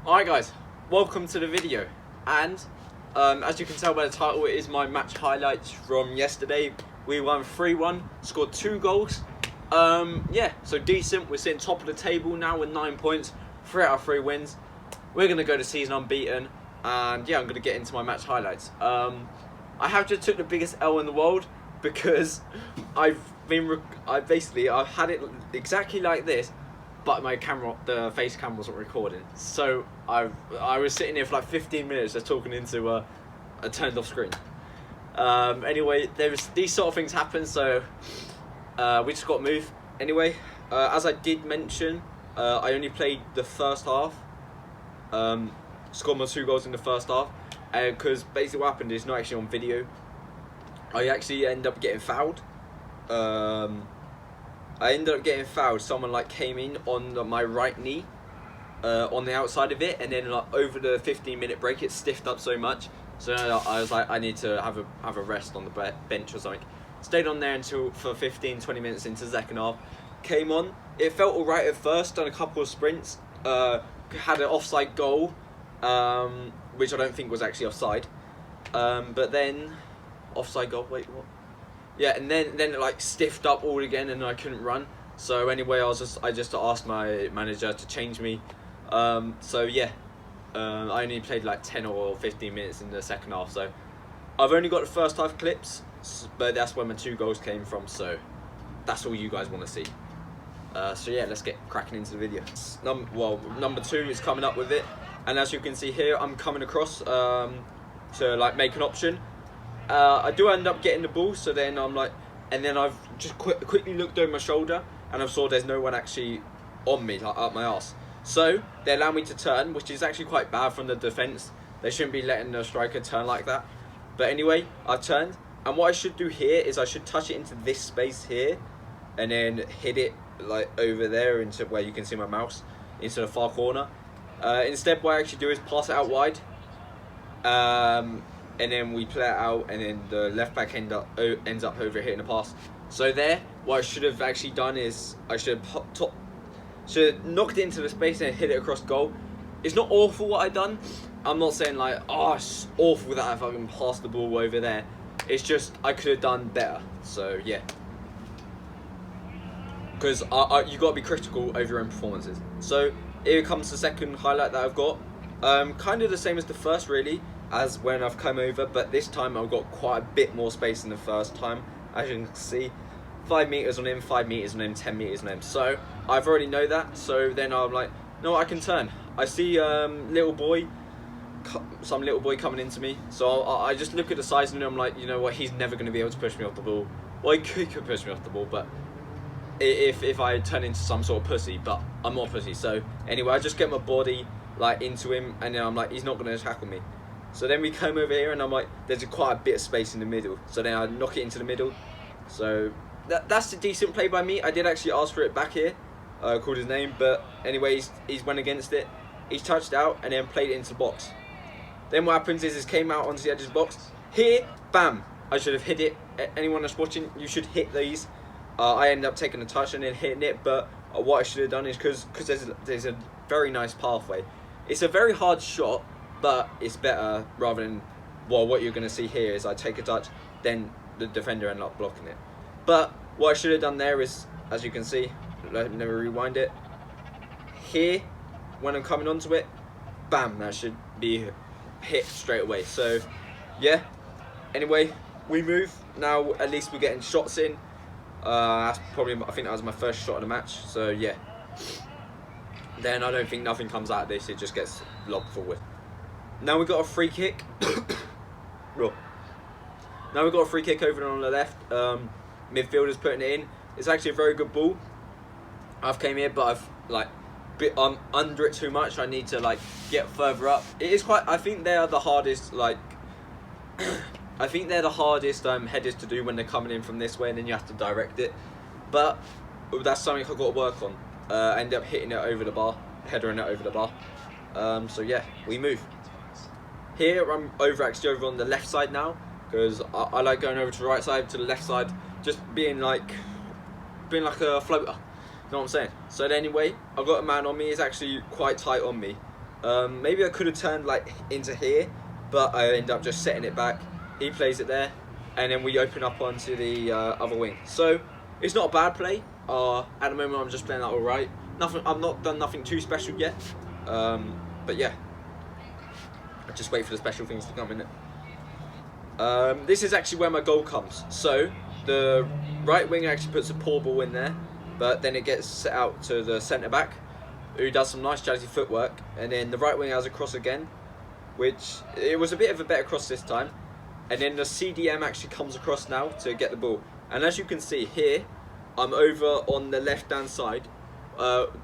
Alright guys, welcome to the video, and as you can tell by the title, it is my match highlights from yesterday. We won 3-1, scored 2 goals, yeah, so decent. We're sitting top of the table now with 9 points, 3 out of 3 wins. We're going to go to season unbeaten, and yeah, I'm going to get into my match highlights. I have just took the biggest L in the world because I've had it exactly like this, but my camera, the face cam wasn't recording. So I was sitting here for like 15 minutes just talking into a turned off screen. Anyway, these sort of things happen, so we just got to move. Anyway, as I did mention, I only played the first half. Scored my 2 goals in the first half, because basically what happened is not actually on video. I actually ended up getting fouled. Someone like came in on my right knee, on the outside of it, and then like over the 15-minute break it stiffed up so much, so I was like, I need to have a rest on the bench or something. Stayed on there for 15-20 minutes into the second half. Came on, it felt alright at first, done a couple of sprints, had an offside goal, which I don't think was actually offside, but then offside goal, wait, what? Yeah, and then it like stiffed up all again, and I couldn't run. So anyway, I just asked my manager to change me. So yeah, I only played like 10 or 15 minutes in the second half. So I've only got the first half clips, but that's where my 2 goals came from. So that's all you guys want to see. So yeah, let's get cracking into the video. Number 2 is coming up with it, and as you can see here, I'm coming across to like make an option. I do end up getting the ball, so then I'm like, and then I've just quickly looked over my shoulder, and I saw there's no one actually on me, like up my arse. So they allow me to turn, which is actually quite bad from the defence. They shouldn't be letting the striker turn like that. But anyway, I turned, and what I should do here is I should touch it into this space here, and then hit it like over there into where you can see my mouse, into the far corner. Instead, what I actually do is pass it out wide. And then we play it out, and then the left back ends up overhitting the pass. So there, what I should have actually done is I should have knocked it into the space and hit it across goal. It's not awful what I done. I'm not saying like, oh, it's awful that I fucking passed the ball over there. It's just I could have done better. So yeah, because you got to be critical over your own performances. So here comes the second highlight that I've got. Kind of the same as the first, really, as when I've come over, but this time I've got quite a bit more space than the first time. As you can see, 5 meters on him, 5 meters on him, 10 meters on him. So I've already know that. So then I'm like, no, I can turn. I see some little boy coming into me. So I just look at the size and I'm like, you know what? He's never going to be able to push me off the ball. Well, he could push me off the ball, but if I turn into some sort of pussy, but I'm not a pussy. So anyway, I just get my body like into him, and then I'm like, he's not going to tackle me. So then we come over here, and I'm like, there's quite a bit of space in the middle. So then I knock it into the middle. So that's a decent play by me. I did actually ask for it back here, called his name, but anyway, he's went against it. He's touched out and then played it into the box. Then what happens is came out onto the edge of the box. Here, bam! I should have hit it. Anyone that's watching, you should hit these. I ended up taking a touch and then hitting it, but what I should have done is, because there's a very nice pathway. It's a very hard shot, but it's better rather than, well, what you're going to see here is I take a touch, then the defender ends up blocking it. But what I should have done there is, as you can see, let me rewind it. Here, when I'm coming onto it, bam, that should be hit straight away. So, yeah. Anyway, we move. Now, at least we're getting shots in. That's probably, I think that was my first shot of the match. So, yeah. Then I don't think nothing comes out of this. It just gets lobbed forward. Now we've got a free kick. Now we've got a free kick over on the left. Midfielder's putting it in. It's actually a very good ball. I've came here, but I'm under it too much. I need to like get further up. It is quite. I think they are the hardest. I think they're the hardest headers to do when they're coming in from this way, and then you have to direct it. But that's something I've got to work on. I end up hitting it over the bar, headering it over the bar. So yeah, we move. Here I'm actually over on the left side now, because I like going over to the right side, to the left side, just being like a floater. You know what I'm saying? So anyway, I've got a man on me. He's actually quite tight on me. Maybe I could have turned like into here, but I end up just setting it back. He plays it there, and then we open up onto the other wing. So it's not a bad play. At the moment, I'm just playing that all right. I've not done nothing too special yet. But yeah, I just wait for the special things to come in it. This is actually where my goal comes. So the right wing actually puts a poor ball in there, but then it gets set out to the centre back, who does some nice jazzy footwork, and then the right wing has a cross again, which it was a bit of a better cross this time, and then the CDM actually comes across now to get the ball. And as you can see here, I'm over on the left hand side,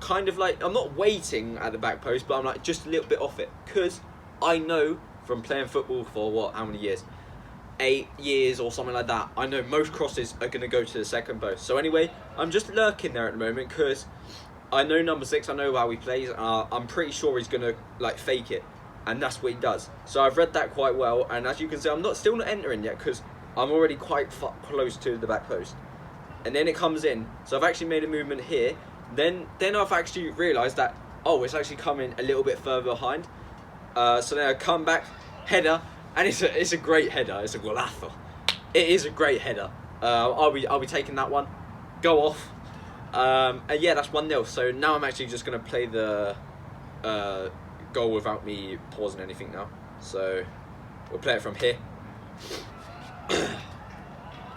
kind of like, I'm not waiting at the back post, but I'm like just a little bit off it, because I know from playing football for how many years? 8 years or something like that. I know most crosses are going to go to the second post. So anyway, I'm just lurking there at the moment because I know number 6, I know how he plays. I'm pretty sure he's going to like fake it, and that's what he does. So I've read that quite well, and as you can see, I'm still not entering yet because I'm already quite close to the back post. And then it comes in, so I've actually made a movement here. Then I've actually realised that, oh, it's actually coming a little bit further behind. So then I come back, header, and it's a great header. It's a golazo. It is a great header. I'll be taking that one. Go off. And yeah, that's 1-0. So now I'm actually just going to play the goal without me pausing anything now. So we'll play it from here.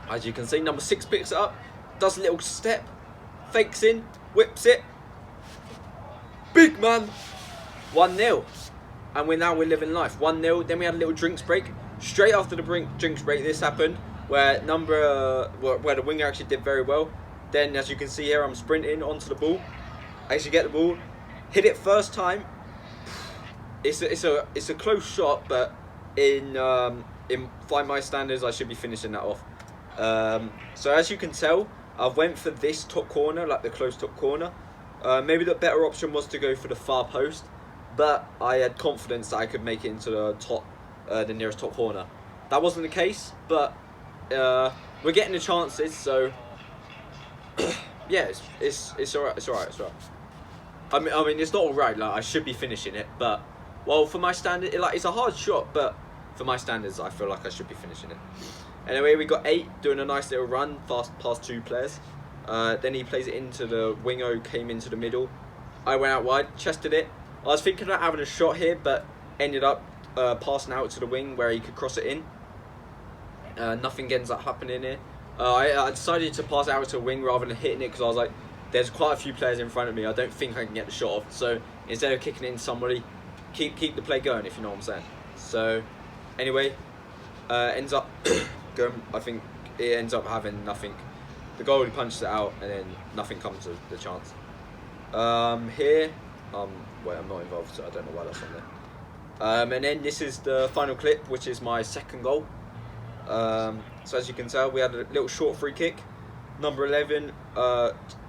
As you can see, number 6 picks it up, does a little step, fakes in, whips it. Big man. 1-0. And we're living life. 1-0. Then we had a little drinks break. Straight after the drinks break, this happened where where the winger actually did very well. Then, as you can see here, I'm sprinting onto the ball. I actually get the ball, hit it first time. It's a close shot, but by my standards, I should be finishing that off. So as you can tell, I went for this top corner, like the close top corner. Maybe the better option was to go for the far post, but I had confidence that I could make it into the nearest top corner. That wasn't the case, but we're getting the chances, so yeah, it's alright. It's alright. I mean, it's not alright. Like, I should be finishing it, but well, for my standard, it's a hard shot, but for my standards, I feel like I should be finishing it. Anyway, we got 8 doing a nice little run past 2 players. Then he plays it into the winger who came into the middle. I went out wide, chested it. I was thinking about having a shot here, but ended up passing out to the wing where he could cross it in. Nothing ends up happening here. I decided to pass it out to a wing rather than hitting it because I was like, there's quite a few players in front of me. I don't think I can get the shot off. So instead of kicking it in somebody, keep the play going, if you know what I'm saying. So anyway, ends up going. I think it ends up having nothing. The goalie punches it out, and then nothing comes of the chance. Here, wait, I'm not involved, so I don't know why that's on there. And then this is the final clip, which is my second goal. So as you can tell, we had a little short free kick. Number 11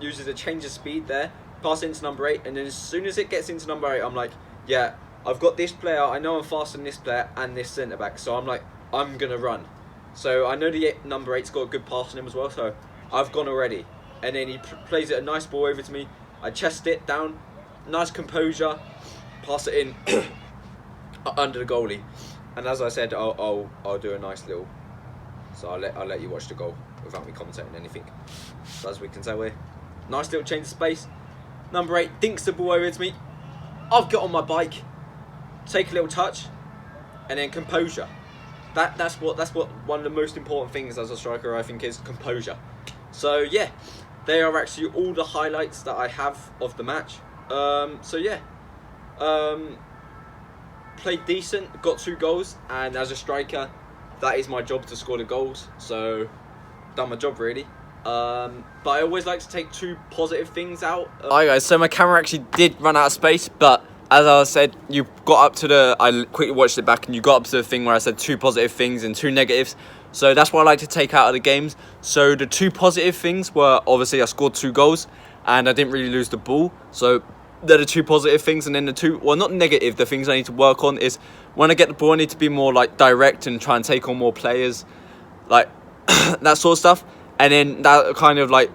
uses a change of speed there, pass it into number 8, and then as soon as it gets into number 8, I'm like, yeah, I've got this player, I know I'm faster than this player and this centre back, so I'm like, I'm gonna run. So I know the number 8's got a good pass on him as well, so I've gone already. And then he plays it a nice ball over to me. I chest it down, nice composure, pass it in under the goalie. And as I said, I'll do a nice little. So I'll let you watch the goal without me commentating anything. So as we can tell here, nice little change of space. Number 8 dinks the ball over to me. I've got on my bike, take a little touch, and then composure. That's what one of the most important things as a striker, I think, is composure. So yeah, they are actually all the highlights that I have of the match. So yeah, played decent, got 2 goals, and as a striker, that is my job to score the goals. So done my job really. But I always like to take 2 positive things out. Hi guys, so my camera actually did run out of space, but as I said, you got up to I quickly watched it back, and you got up to the thing where I said 2 positive things and 2 negatives. So that's what I like to take out of the games. So the 2 positive things were, obviously, I scored 2 goals and I didn't really lose the ball. So they're the 2 positive things. And then the 2, well, not negative, the things I need to work on is when I get the ball, I need to be more like direct and try and take on more players, like that sort of stuff. And then that kind of like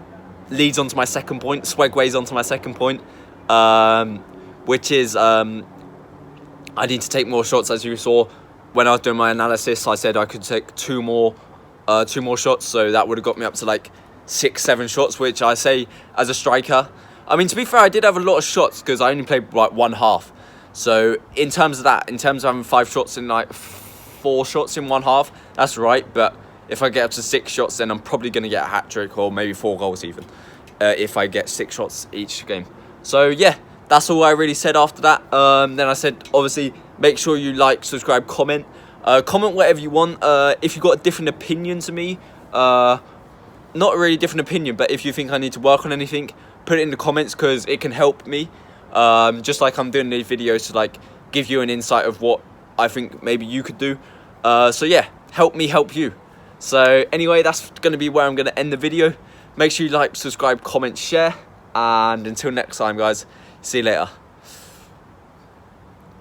leads onto my second point, segues onto my second point, which is I need to take more shots. As you saw when I was doing my analysis, I said I could take two more shots, so that would have got me up to like 6-7 shots, which I say as a striker. I mean, to be fair, I did have a lot of shots because I only played like one half. So in terms of that, in terms of having 5 shots in like 4 shots in one half, that's right. But if I get up to 6 shots, then I'm probably going to get a hat-trick or maybe 4 goals even, if I get 6 shots each game. So yeah, that's all I really said after that. Then I said, obviously, make sure you like, subscribe, comment. Comment whatever you want. If you've got a different opinion to me, not a really different opinion, but if you think I need to work on anything, put it in the comments because it can help me. Just like I'm doing these videos to like give you an insight of what I think maybe you could do. So yeah, help me help you. So anyway, that's going to be where I'm going to end the video. Make sure you like, subscribe, comment, share, and until next time, guys, see you later.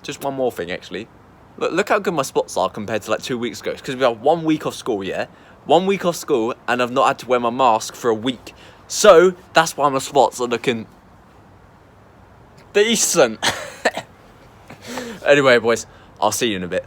Just one more thing, actually. Look how good my spots are compared to like 2 weeks ago. Because we have 1 week off school, yeah? 1 week off school, and I've not had to wear my mask for a week. So that's why my spots are looking decent. Anyway, boys, I'll see you in a bit.